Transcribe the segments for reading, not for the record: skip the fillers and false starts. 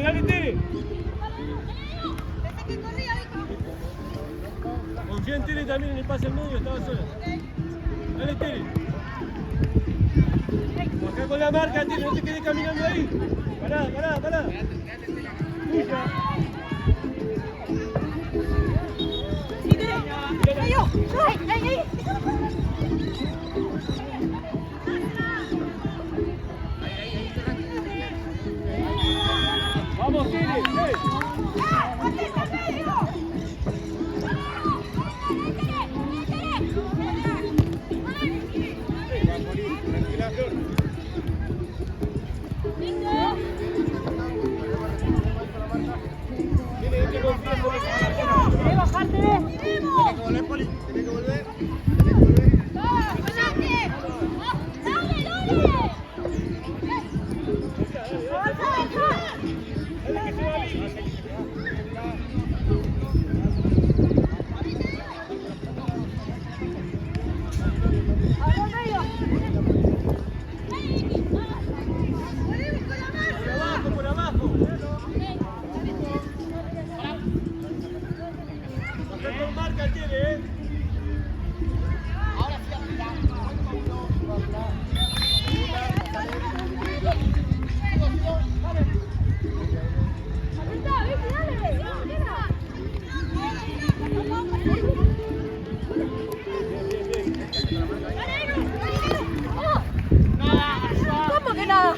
Dale, Tere. Confía en Tere también en el pase al medio, estaba sola. Dale, Tere. Acá con la marca, Tere, no te quedes caminando ahí. Pará. Vamos, Tere. ¿Cómo que nada?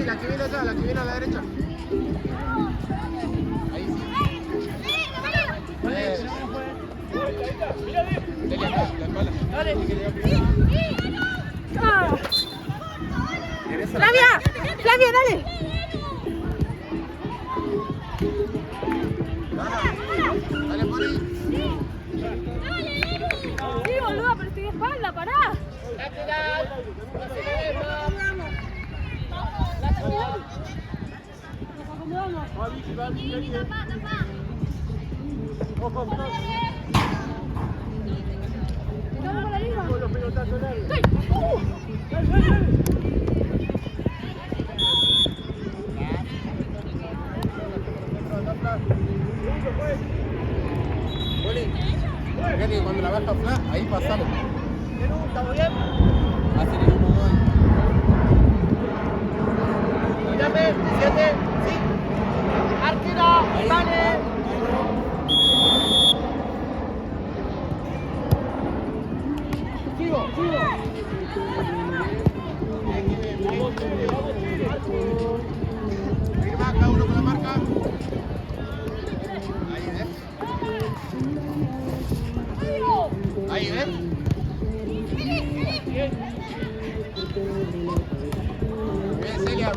La que viene allá, la que viene a la derecha. Ahí sí. Dale acá, la espalda. Dale. Flavia, dale. Dale por ahí. Sí, boludo, pero estoy de espalda, pará. Fíjate que cuando la baja flash, ahí pasamos. ¿Estamos bien? Hace el mismo gol. Llame, 7, sí. Arquero, vale. Sigo. Firma cada uno con la marca. Ahí, ¿ves?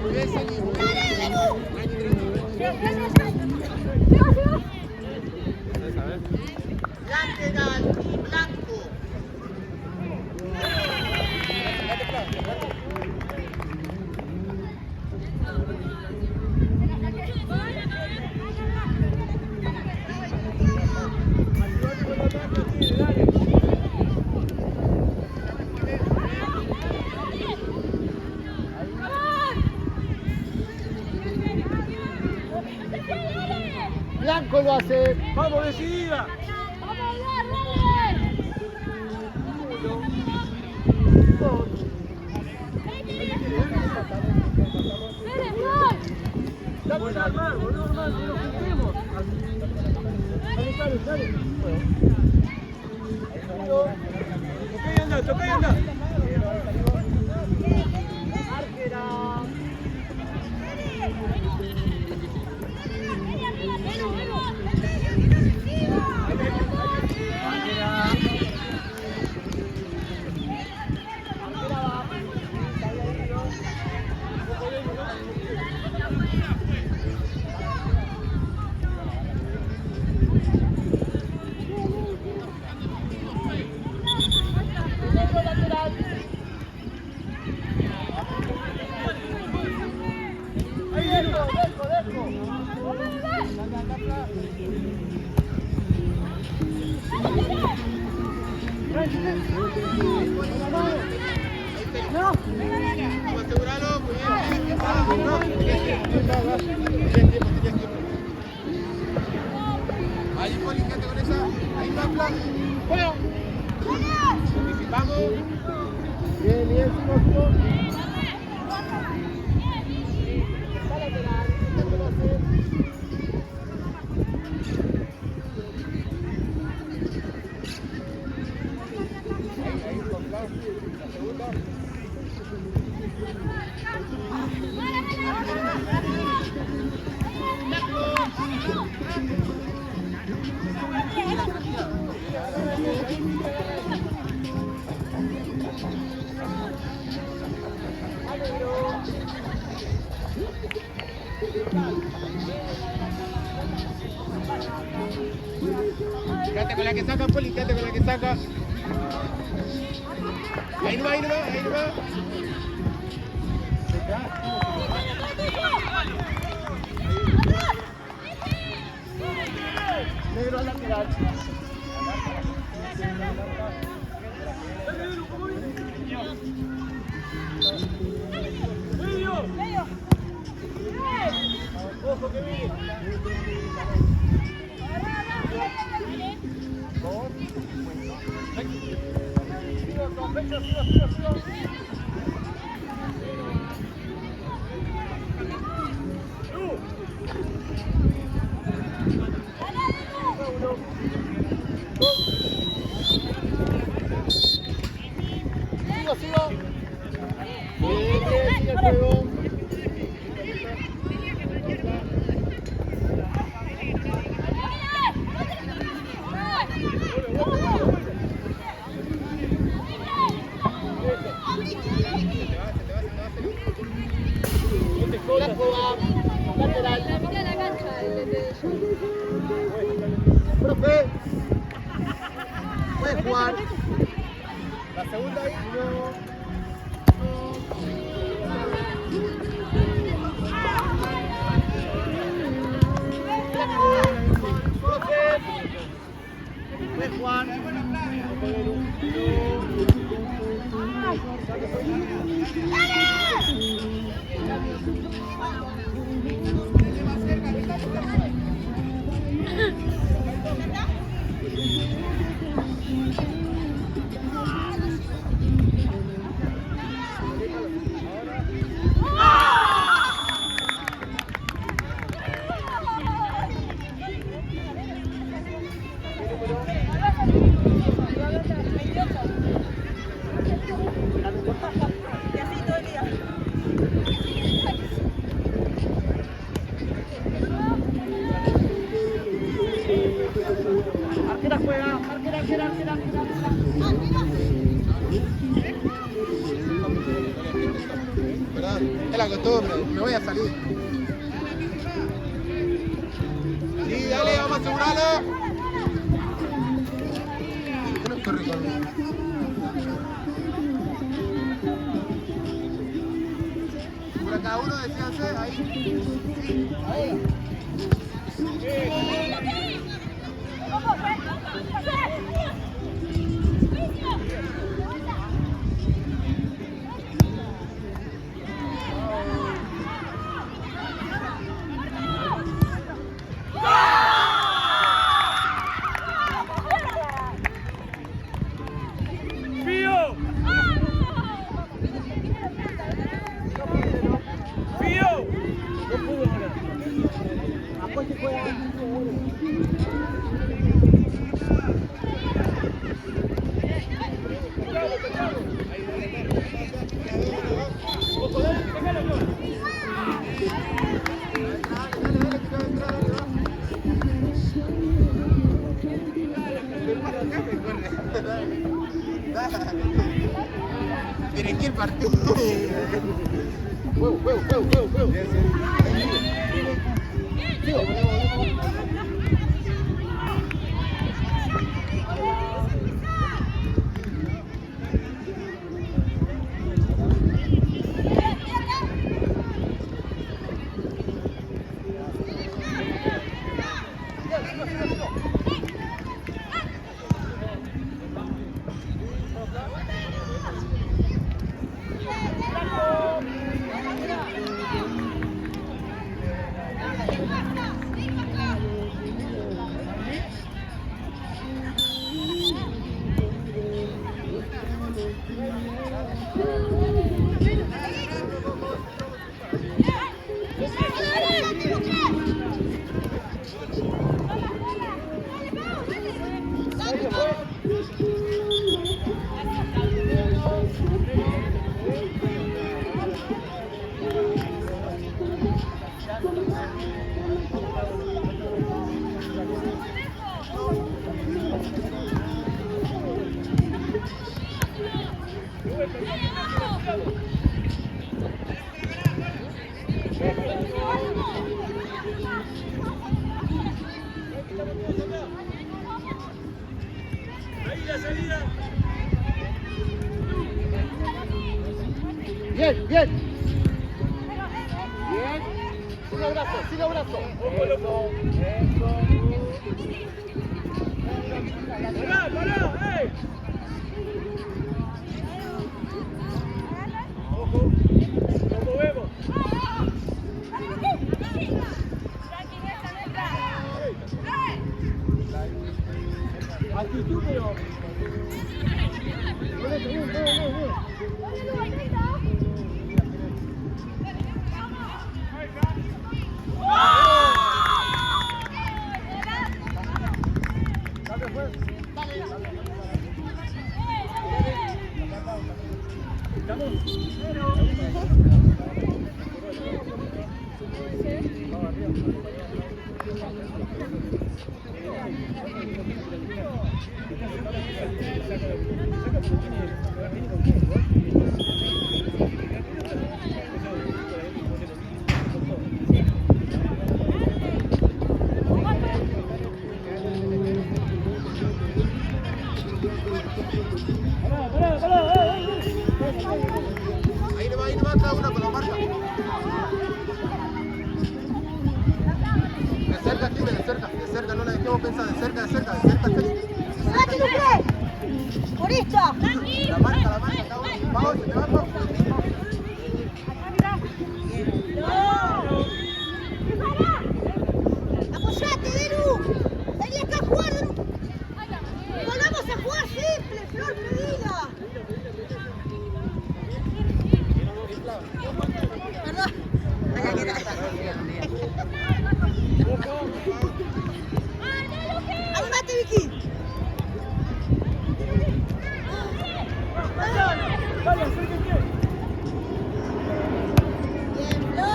Muy bien, Celia. Lateral blanco. lo hace. Vamos, decidida. ¡Vamos a hablar, dale! ¡Dale, gol! Vamos a armar, boludo, hermano, no nos juntemos. Dale. Toca y anda. Aseguralo, muy bien. Ahí, Poli, quédate con esa. Ahí va, plan. ¡Juega! Anticipamos. Bien, sigo. Quédate con la que saca, Poli, quédate con la que saca. Ahí no va. Negro al lateral. Medio. Ojo que viene. Sigo. Sigue el juego. Lateral. La mitad de la cancha, el de Profe. Puede jugar. La segunda ahí. Profe. Puede jugar. Arquera juega, arquera. Perdón, es la costumbre, me voy a salir. Sí, dale, vamos a asegurarlo. ¿Qué no corre conmigo? Por cada uno decíanse, ahí. Ahí. dirigí el partido. Juego. Ahí la salida. Bien. Sin abrazo. Pará, ¡ey! Ojo, nos movemos. Actitud, pero... Ahí le va cada uno con la marca. De cerca, no la dejemos pensar, de cerca. ¡Por esto! La marca, cada uno. Vamos, se te va, vamos. ¡Apoyate, Deru! ¡Vení acá a jugar! ¡Volvamos a jugar simple, Flor, pedila! Perdón. ¡Animate, Vicky! Dale, acérquate. ¡Bien,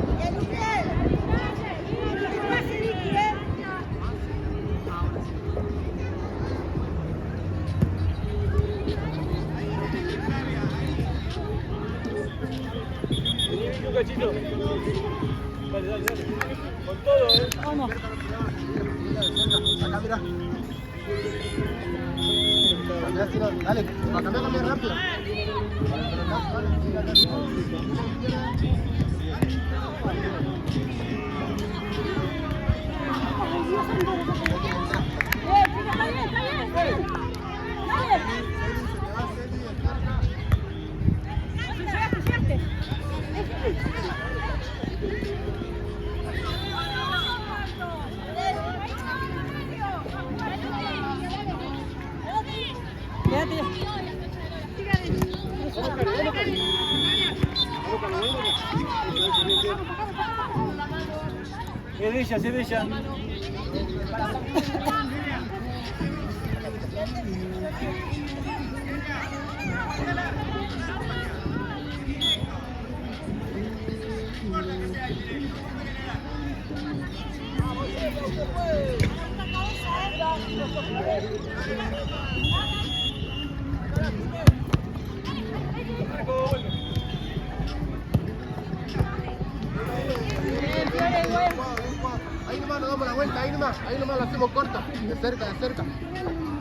Flor! ¡Bien, Luque! ¡Qué pase, Vicky, Vení, Vicky, un cachito. Dale. Con todo, Vamos. Acá, mira. Dale, a cambiar rápido. Es de ella. vuelta, ahí nomás lo hacemos corto. De cerca.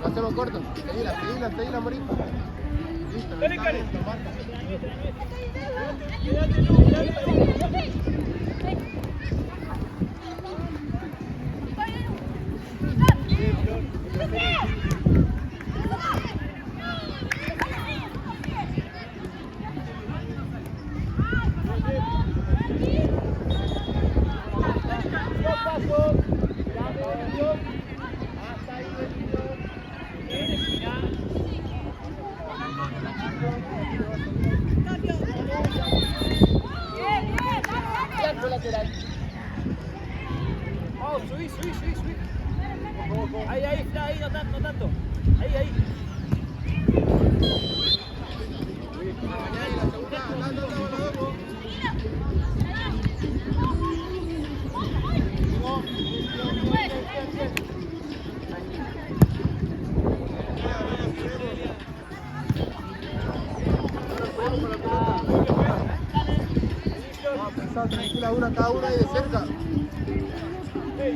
Lo hacemos corto. Seguila, morir. Listo, Dale, Cari. listo, marca. Quédate, Lu, quédate. Subí. Ahí, no tanto. Ahí. Ahí, la segunda, anda. Tranquila, una cada una y de cerca. De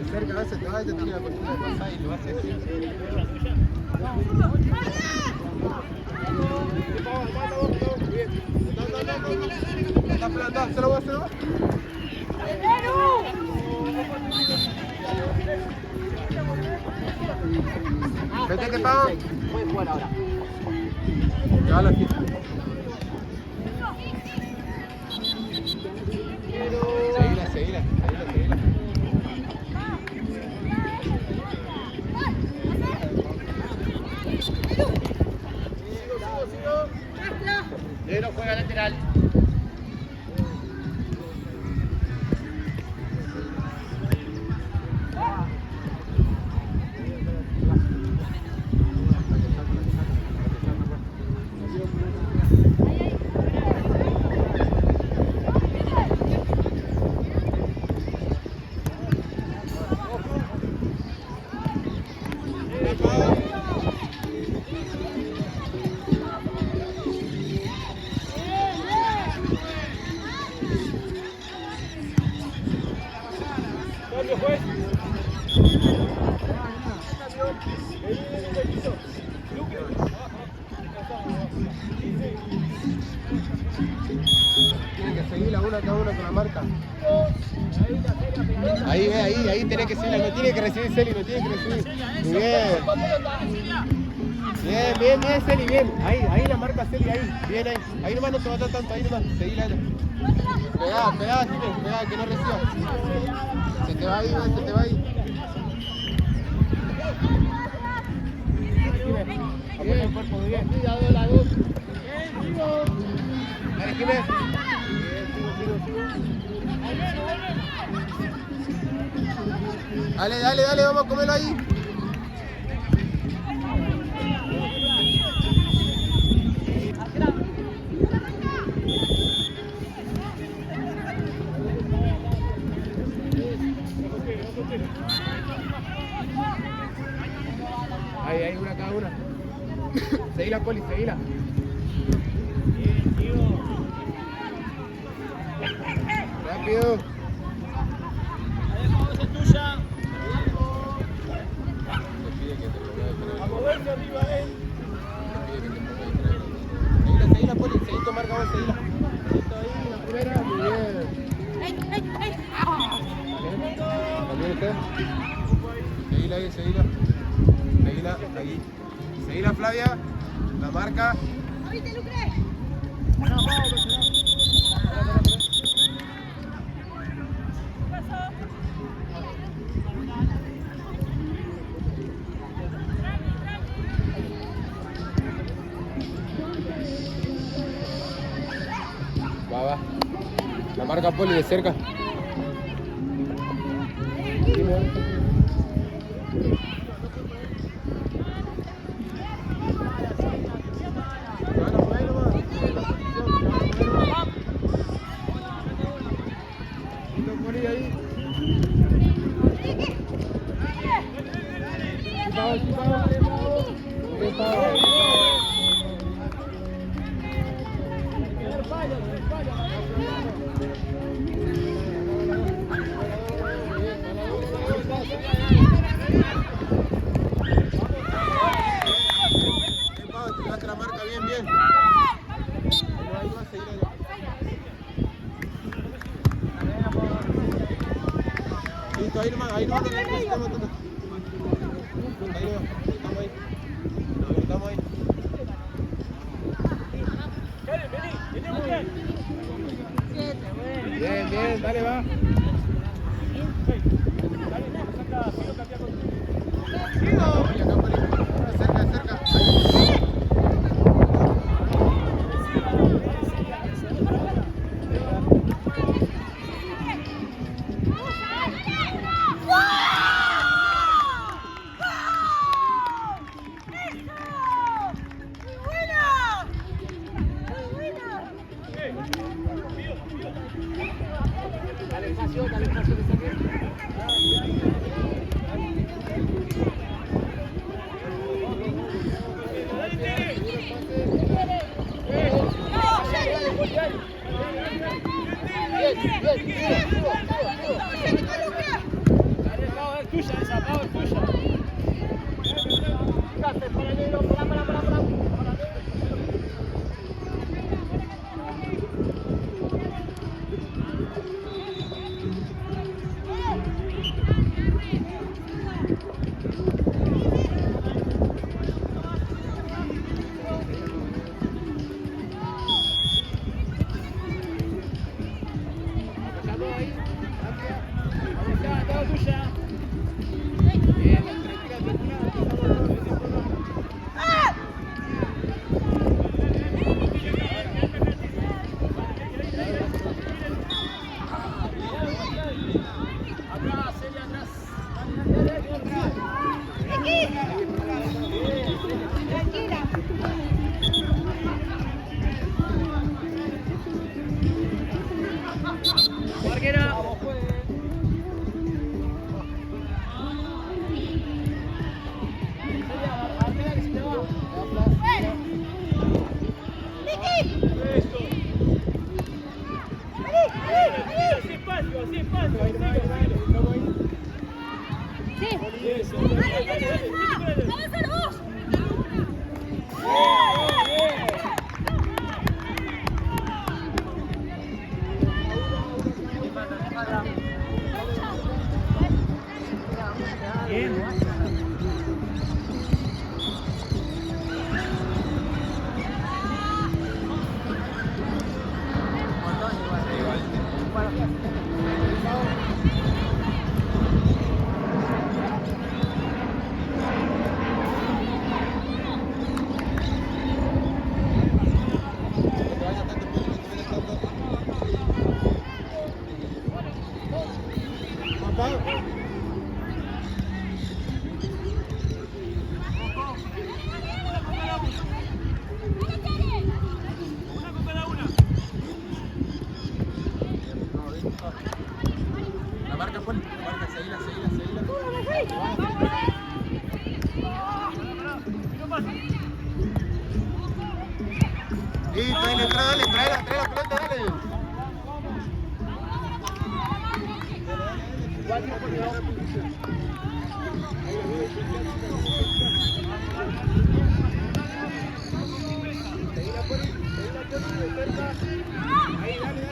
cerca, a veces te vas y te tiene la costumbre de pasar y lo haces así. Está pelando, se lo voy a hacer. Vete que pago. Puedes jugar ahora. Llévalo aquí. Seguila. Negro juega lateral. Cambio, juez. Tiene que seguirla una cada una con la marca. Ahí tenés que seguirla, no tiene que recibir Celi, no tiene que recibir. Muy bien. Bien, Celi, bien. Ahí la marca Celi, ahí. Bien ahí. Ahí nomás no te va a dar tanto, ahí nomás. Seguila. Pegá, Jiménez, pegá, que no reciba. Se te va ahí, se te va ahí. Apoya el cuerpo, muy bien. Cuidado la luz. Dale, Jiménez. Dale, vamos a comerlo ahí. Ahí, una cada una. Seguila, Poli, seguila. Rápido. Es tuya. A moverse arriba, Seguila, Poli, seguito, marca vos, seguila. Ahí, la primera, muy bien. ¿También usted? Seguila ahí, seguila. Seguila, ahí. Seguila, Flavia. La marca. ¿Oíste, Lucre? Va. La marca Poli de cerca. ahí no necesitamos todo. Ahí no, estamos ahí. Karen, vení, vení a buscar. Bien, dale, va. Dale, saca, quiero cambiar con Cerca. Dale espacio que saque. tuya esa, Pau, es tuya. Sí, trae la pelota, dale. Ahí, dale.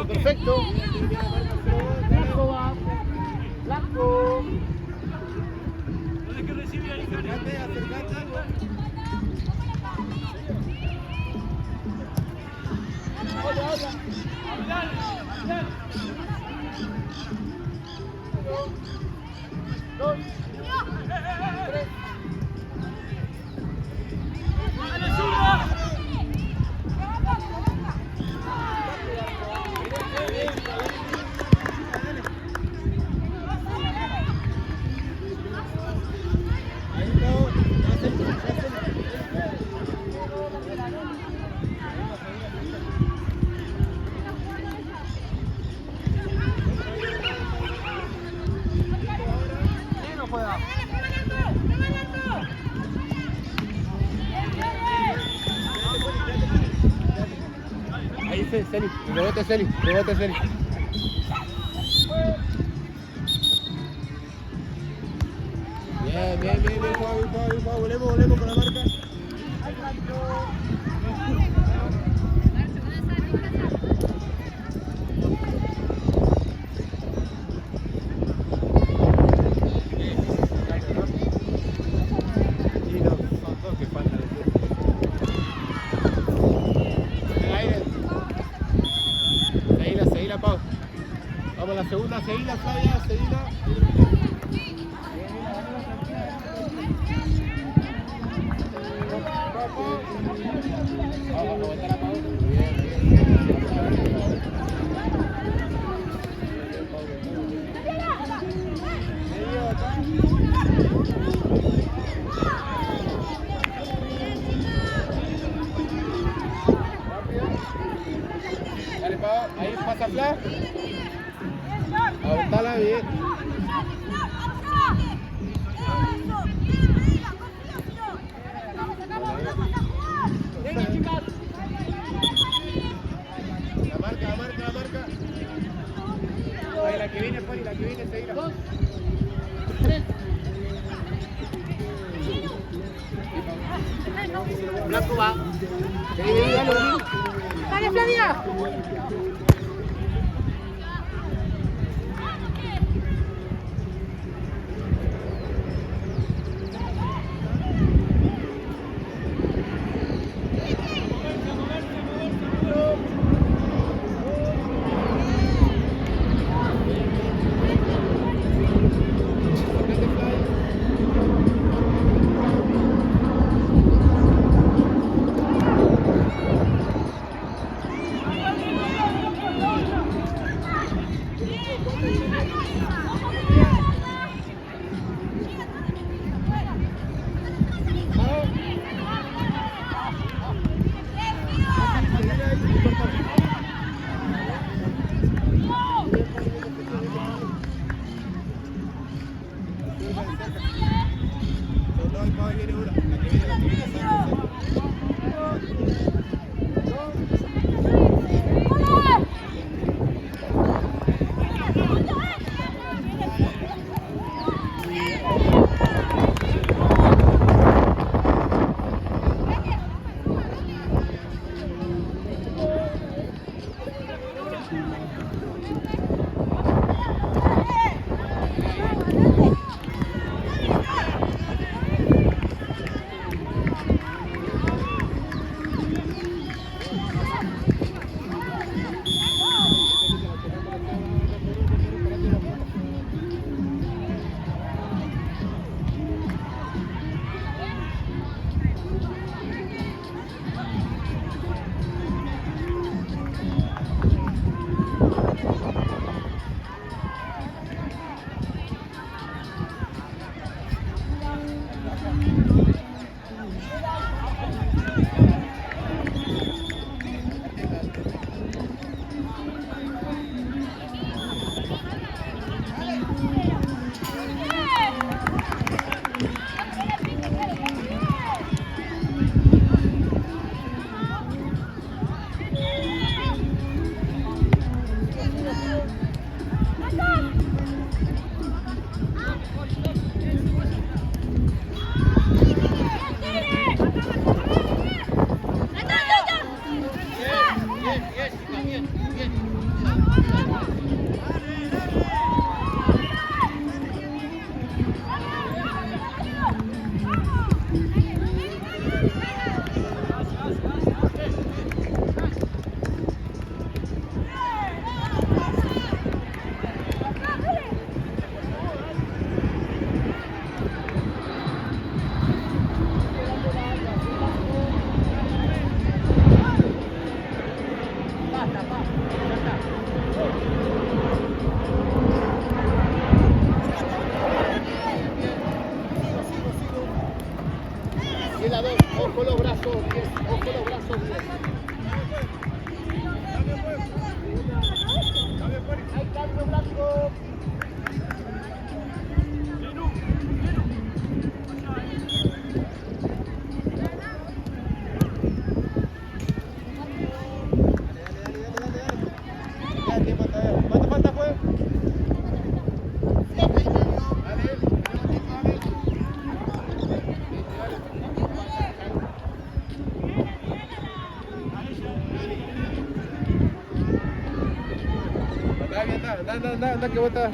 Perfecto. Blanco. No hay que recibir ahí, Karen. Acercate algo. Celi. Rebote, Celi. Rebote, Celi. Bien, bien, bien, bien, Juan. Volvemos con la marca. Seguila, Pau. Vamos a la segunda, seguila, Flavia, seguila. Vamos a aguantar a Pau. Dale, Pau. Ahí pasa Fla. Aguantala bien. Venga, chicas. La marca. Ahí la que viene, Poli, la que viene, seguila. 2, 3. Blanco va. Dale, Flavia. Queda 2, ojo los brazos, bien, ojo los brazos, bien. Hay cambio blanco. anda que bota.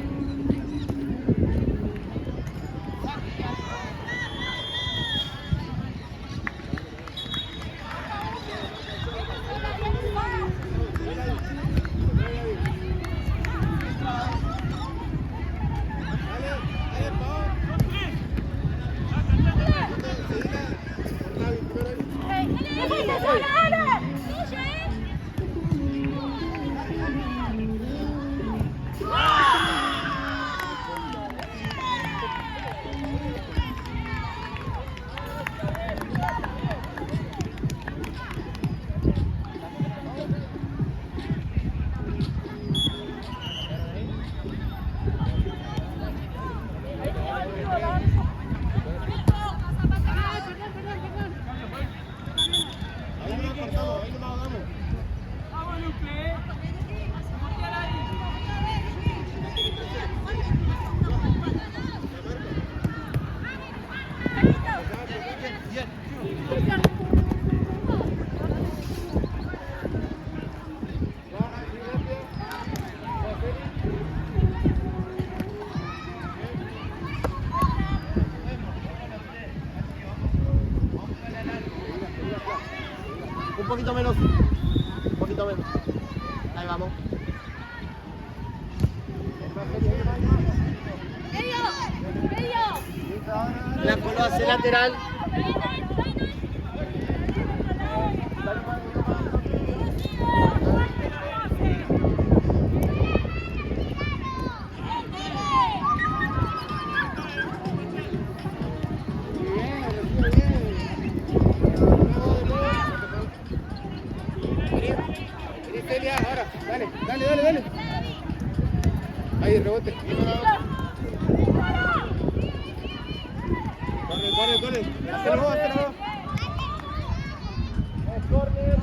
Un poquito menos. Un poquito menos. Ahí vamos. La coló hacia lateral. Ahora, dale. Ahí, rebote. Corre. Hacelo vos. Corner.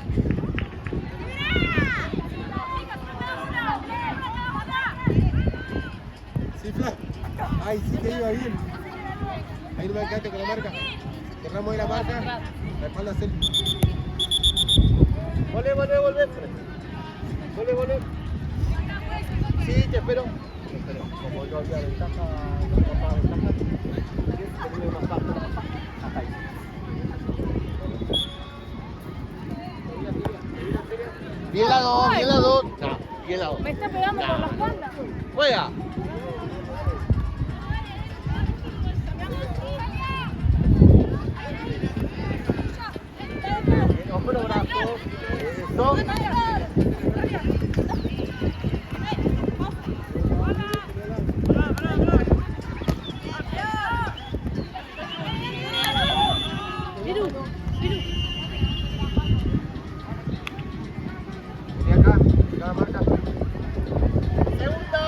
Sí, Fla. Ay, sí te iba bien. Ahí no me quedaste con la marca. Cerramos ahí la marca. La espalda hacer. Volver. Sí, te espero. Como yo había ventaja, no pasaba ventaja. Tenía más bajo. Acá ahí. Bien la dos. No, bien la dos. Me está pegando por la espalda. Juega. Hombro, brazo. Eso. Acá, marca. Segunda,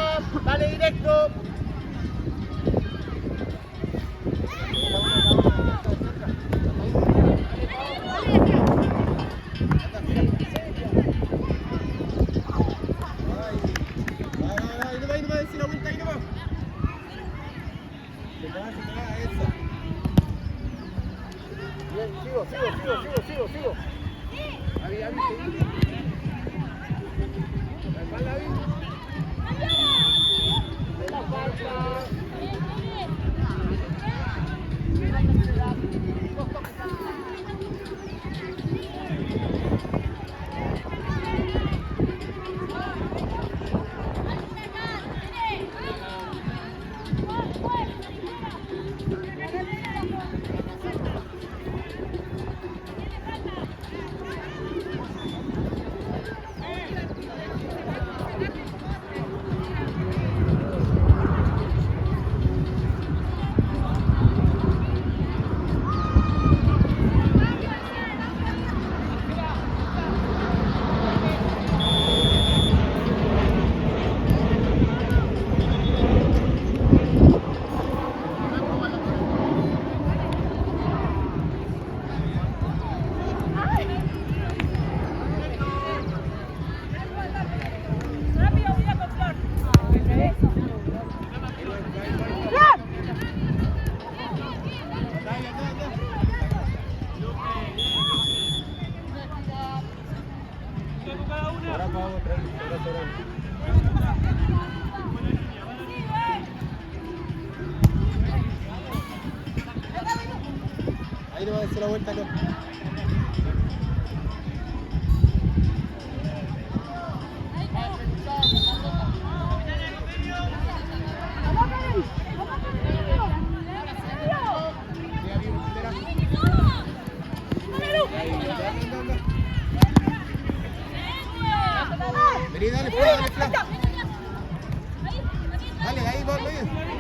dale directo. Sigo. Avi. La espalda, Avi. De la falta. Ahora vamos a traer. Ahí no va a hacer la vuelta, no. Vení, dale, Fla, dale, Fla. Dale, ahí, vos, medio.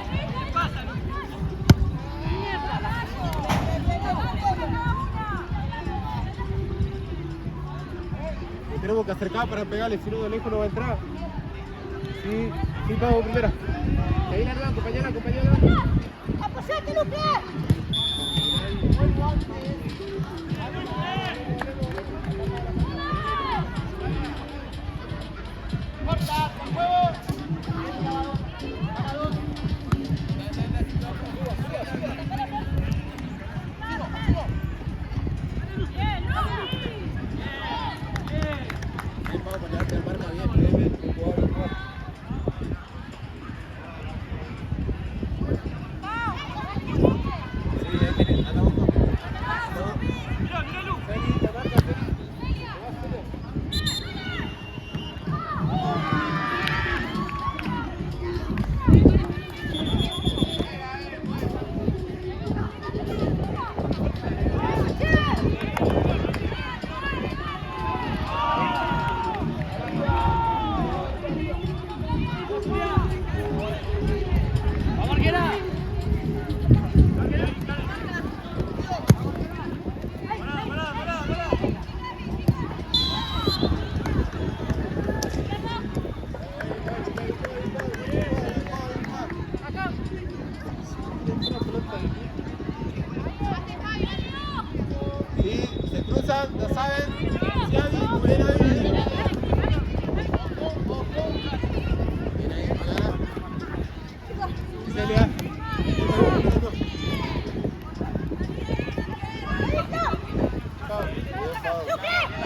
Tenemos que acercar para pegarle, si no de lejos no va a entrar. Sí, sí, Pablo, primera. Ahí la nueva, acompañala. ¡Apoyate, Lucas! Ahí, Pablo, para llevarte la marca bien. Sí, se cruzan, ya saben. Sí, Avi, muy bien, Avi. Bien ahí, Magana. Y Celia. Pau, Pau.